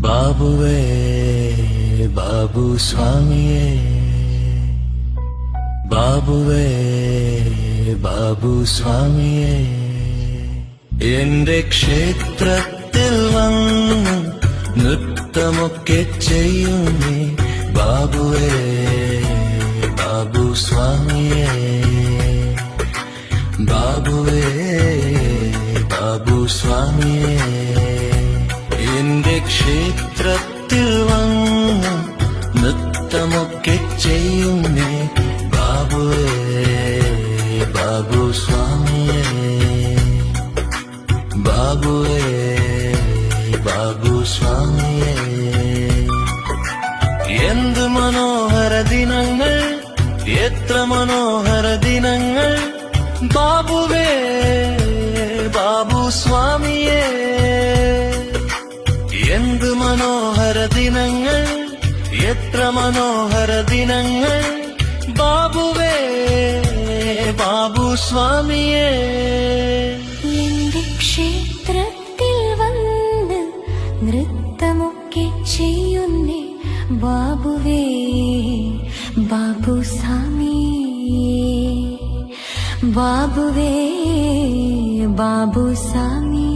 ബാബുവേ ബാബു സ്വാമിയേ, ബാബുവേ ബാബു സ്വാമിയേ, എന്റെ ക്ഷേത്രത്തിൽ വന്ന് നൃത്തമൊക്കെ ചെയ്യുന്നേ ബാബുവേ ബാബു സ്വാമിയേ, ബാബുവേ ബാബു സ്വാമിയേ, എന്റെ ക്ഷേത്രത്തിൽ വന്ന് നൃത്തമൊക്കെ ചെയ്യുന്നേ ബാബുവേ ബാബു സ്വാമിയേ, ബാബുവേ ബാബു സ്വാമിയേ. എന്ത് മനോഹര ദിനങ്ങൾ, എത്ര മനോഹര ദിനങ്ങൾ ബാബുവേ ബാബു സ്വാമിയേ, എന്ത് മനോഹര ദിനങ്ങൾ, എത്ര മനോഹര ദിനങ്ങൾ ബാബുവേ ബാബു സ്വാമിയേ. എന്റെ ക്ഷേത്രത്തിൽ വന്ന് നൃത്തമൊക്കെ ചെയ്യുന്നേ ബാബുവേ ബാബു സ്വാമിയേ, ബാബുവേ ബാബു സ്വാമി.